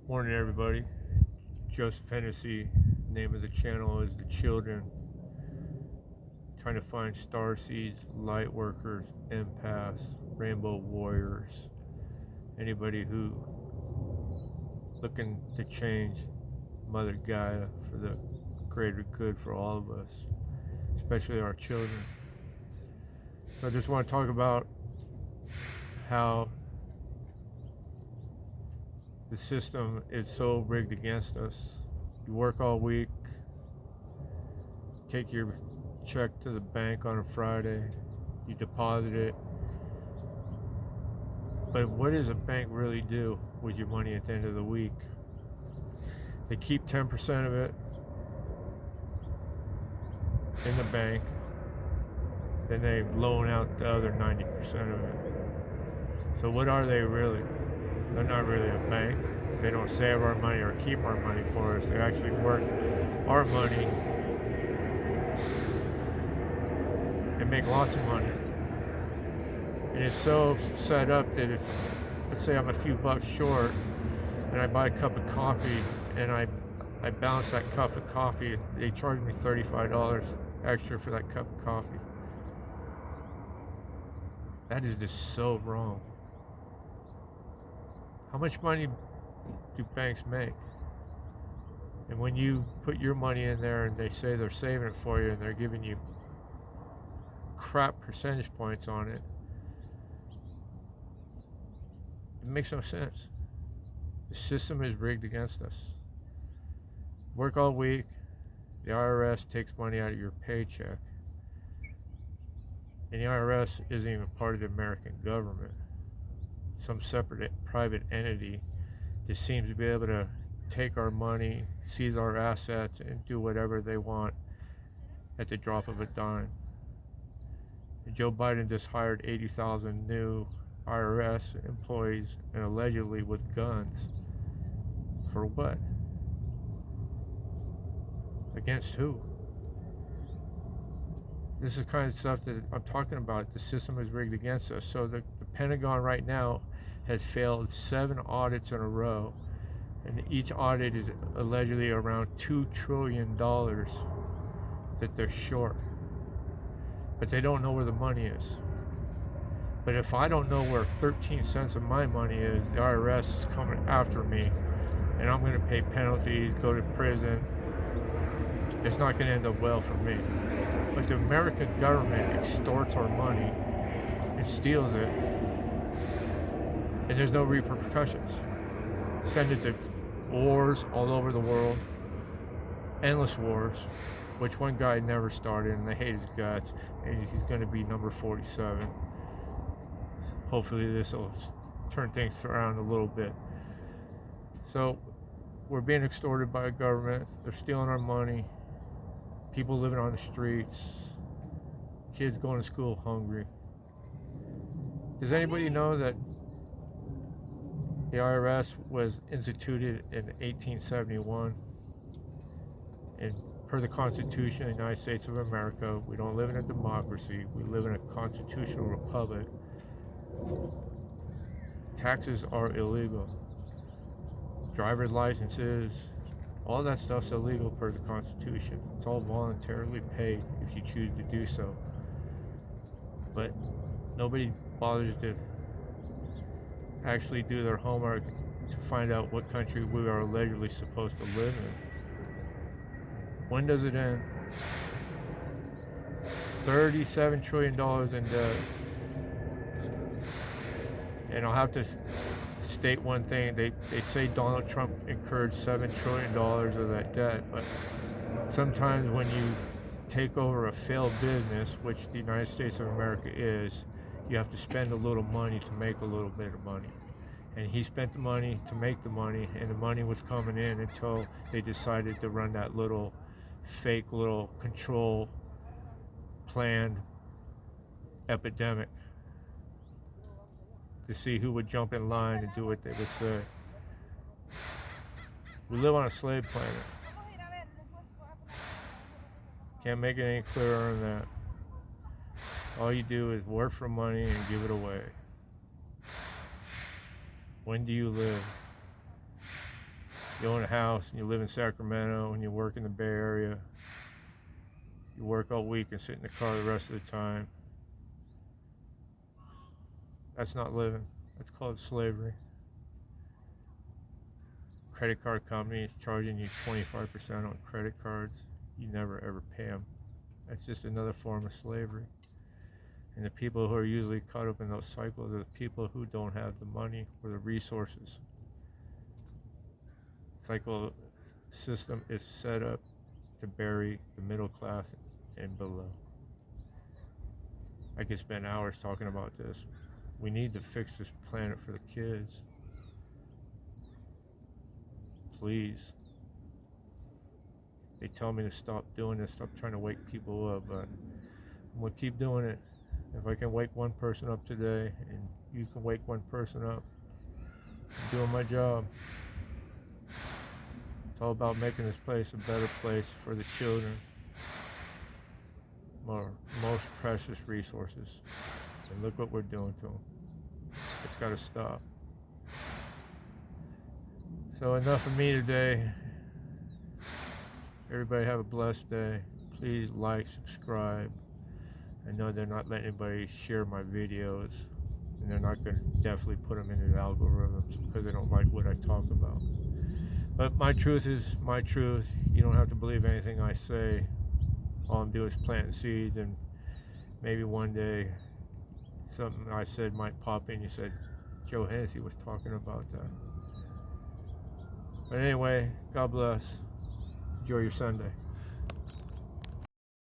Morning, everybody. Joseph Hennessy. Name of the channel is The Children. Trying to find star seeds, light workers, empaths, rainbow warriors, anybody who looking to change Mother Gaia for the greater good for all of us, especially our children. So I just want to talk about how the system is so rigged against us. You work all week, take your check to the bank on a Friday, you deposit it. But what does a bank really do with your money at the end of the week? They keep 10% of it in the bank, then they loan out the other 90% of it. So what are they really? They're not really a bank. They don't save our money or keep our money for us. They actually work our money and make lots of money. And it's so set up that if, let's say I'm a few bucks short and I buy a cup of coffee and I balance that cup of coffee, they charge me $35 extra for that cup of coffee. That is just so wrong. How much money do banks make? And when you put your money in there and they say they're saving it for you and they're giving you crap percentage points on it, it makes no sense. The system is rigged against us. Work all week, the IRS takes money out of your paycheck, and the IRS isn't even part of the American government. Some separate private entity that seems to be able to take our money, seize our assets, and do whatever they want at the drop of a dime. And Joe Biden just hired 80,000 new IRS employees, and allegedly with guns. For what? Against who? This is the kind of stuff that I'm talking about. The system is rigged against us. So the Pentagon right now has failed 7 audits in a row, and each audit is allegedly around $2 trillion that they're short. But they don't know where the money is. But if I don't know where 13 cents of my money is, the IRS is coming after me, and I'm going to pay penalties, go to prison. It's not going to end up well for me. But the American government extorts our money and steals it, and there's no repercussions. Send it to wars all over the world, endless wars, which one guy never started, and they hate his guts, and he's going to be number 47. Hopefully this will turn things around a little bit. So we're being extorted by a government. They're stealing our money. People living on the streets. Kids going to school hungry. Does anybody know that the IRS was instituted in 1871? And per the Constitution of the United States of America, we don't live in a democracy. We live in a constitutional republic. Taxes are illegal. Driver's licenses, all that stuff's illegal per the Constitution. It's all voluntarily paid if you choose to do so. But nobody bothers to actually do their homework to find out what country we are allegedly supposed to live in. When does it end? $37 trillion in debt. And I'll have to state one thing. They say Donald Trump incurred $7 trillion of that debt, but sometimes when you take over a failed business, which the United States of America is, you have to spend a little money to make a little bit of money. And he spent the money to make the money, and the money was coming in until they decided to run that little fake little control planned epidemic to see who would jump in line and do what they would say. We live on a slave planet. Can't make it any clearer than that. All you do is work for money and give it away. When do you live? You own a house and you live in Sacramento and you work in the Bay Area. You work all week and sit in the car the rest of the time. That's not living. That's called slavery. Credit card companies charging you 25% on credit cards. You never ever pay them. That's just another form of slavery. And the people who are usually caught up in those cycles are the people who don't have the money or the resources. Cycle system is set up to bury the middle class and below. I could spend hours talking about this. We need to fix this planet for the kids. Please. They tell me to stop doing this, stop trying to wake people up, but I'm going to keep doing it. If I can wake one person up today, and you can wake one person up, I'm doing my job. It's all about making this place a better place for the children. Our most precious resources. And look what we're doing to them. It's got to stop. So enough of me today. Everybody have a blessed day. Please like, subscribe. I know they're not letting anybody share my videos, and they're not going to definitely put them into the algorithms because they don't like what I talk about. But my truth is my truth. You don't have to believe anything I say. All I'm doing is planting seeds, and maybe one day something I said might pop in. You said Joe Hennessy was talking about that. But anyway, God bless. Enjoy your Sunday.